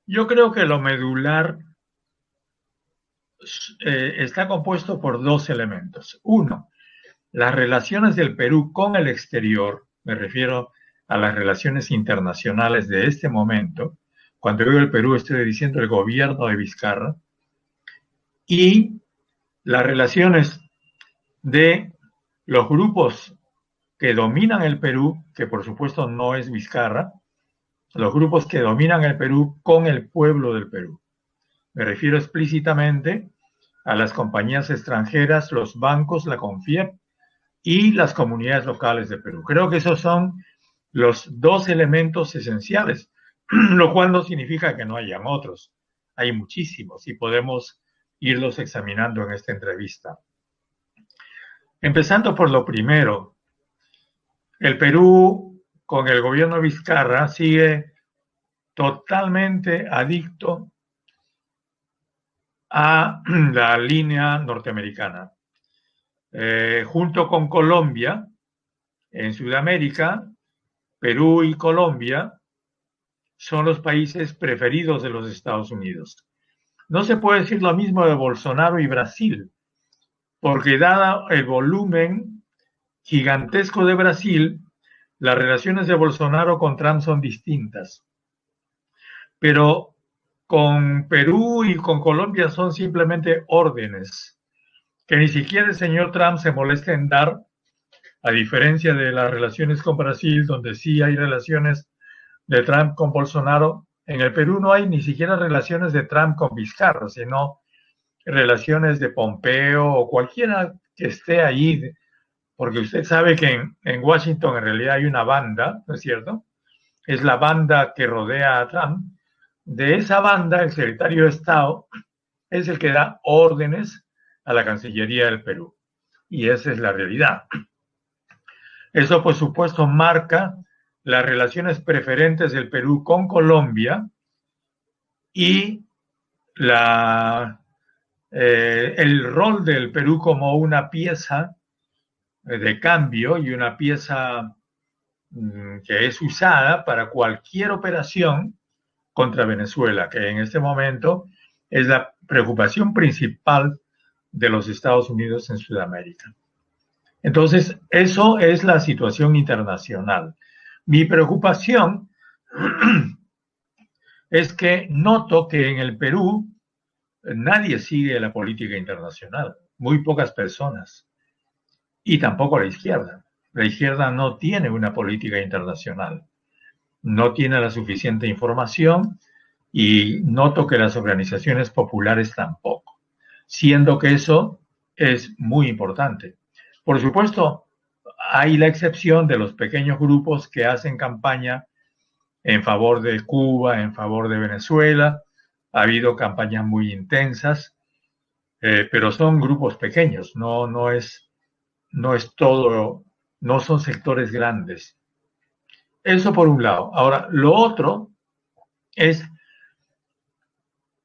Yo creo que lo medular está compuesto por dos elementos. Uno, las relaciones del Perú con el exterior, me refiero a las relaciones internacionales de este momento. Cuando digo el Perú, estoy diciendo el gobierno de Vizcarra, y las relaciones de los grupos que dominan el Perú, que por supuesto no es Vizcarra, los grupos que dominan el Perú con el pueblo del Perú. Me refiero explícitamente a las compañías extranjeras, los bancos, la CONFIEP y las comunidades locales de Perú. Creo que esos son los dos elementos esenciales, lo cual no significa que no hayan otros. Hay muchísimos y podemos irlos examinando en esta entrevista. Empezando por lo primero, el Perú con el gobierno de Vizcarra sigue totalmente adicto a la línea norteamericana. Junto con Colombia, en Sudamérica, Perú y Colombia son los países preferidos de los Estados Unidos. No se puede decir lo mismo de Bolsonaro y Brasil, porque dado el volumen gigantesco de Brasil, las relaciones de Bolsonaro con Trump son distintas. Pero con Perú y con Colombia son simplemente órdenes que ni siquiera el señor Trump se molesta en dar, a diferencia de las relaciones con Brasil, donde sí hay relaciones de Trump con Bolsonaro. En el Perú no hay ni siquiera relaciones de Trump con Vizcarra, sino relaciones de Pompeo o cualquiera que esté ahí, porque usted sabe que en Washington en realidad hay una banda, ¿no es cierto? Es la banda que rodea a Trump. De esa banda, el secretario de Estado es el que da órdenes a la Cancillería del Perú. Y esa es la realidad. Eso, por supuesto, marca las relaciones preferentes del Perú con Colombia y el rol del Perú como una pieza de cambio y una pieza que es usada para cualquier operación contra Venezuela, que en este momento es la preocupación principal de los Estados Unidos en Sudamérica. Entonces, eso es la situación internacional. Mi preocupación es que noto que en el Perú nadie sigue la política internacional, muy pocas personas, y tampoco la izquierda. La izquierda no tiene una política internacional, no tiene la suficiente información y noto que las organizaciones populares tampoco, siendo que eso es muy importante. Por supuesto, hay la excepción de los pequeños grupos que hacen campaña en favor de Cuba, en favor de Venezuela. Ha habido campañas muy intensas, pero son grupos pequeños, no es todo, no son sectores grandes. Eso por un lado. Ahora, lo otro es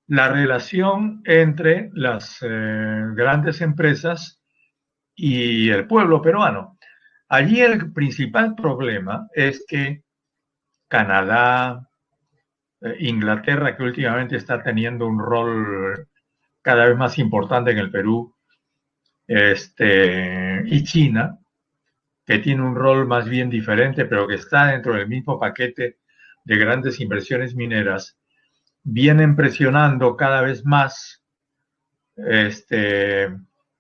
la relación entre las grandes empresas y el pueblo peruano. Allí el principal problema es que Canadá, Inglaterra, que últimamente está teniendo un rol cada vez más importante en el Perú, y China, que tiene un rol más bien diferente, pero que está dentro del mismo paquete de grandes inversiones mineras, vienen presionando cada vez más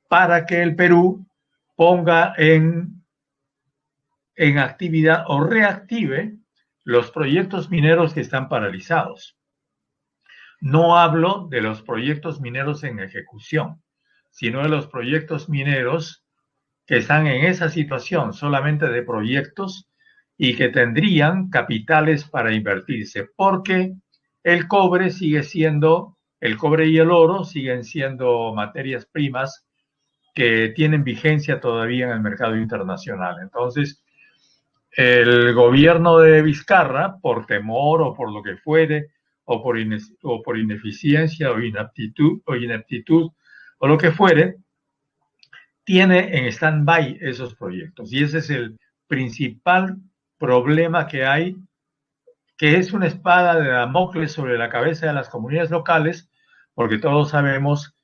para que el Perú ponga en actividad o reactive los proyectos mineros que están paralizados. No hablo de los proyectos mineros en ejecución, sino de los proyectos mineros que están en esa situación solamente de proyectos y que tendrían capitales para invertirse, porque el cobre sigue siendo, el cobre y el oro siguen siendo materias primas que tienen vigencia todavía en el mercado internacional. Entonces, el gobierno de Vizcarra, por temor o por lo que fuere, o por ineficiencia o ineptitud o lo que fuere, tiene en stand-by esos proyectos. Y ese es el principal problema que hay que es una espada de Damocles sobre la cabeza de las comunidades locales, porque todos sabemos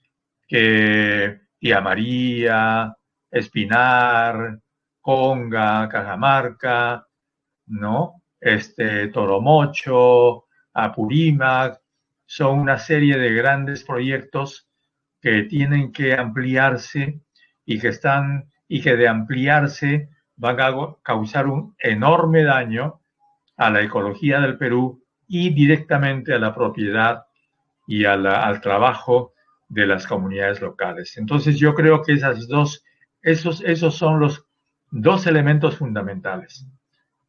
que Tía María, Espinar, Conga, Cajamarca, ¿no? Toromocho, Apurímac, son una serie de grandes proyectos que tienen que ampliarse y que de ampliarse van a causar un enorme daño a la ecología del Perú y directamente a la propiedad y al trabajo de las comunidades locales. Entonces yo creo que esos son los dos elementos fundamentales.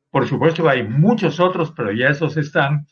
Por supuesto que hay muchos otros, pero ya esos están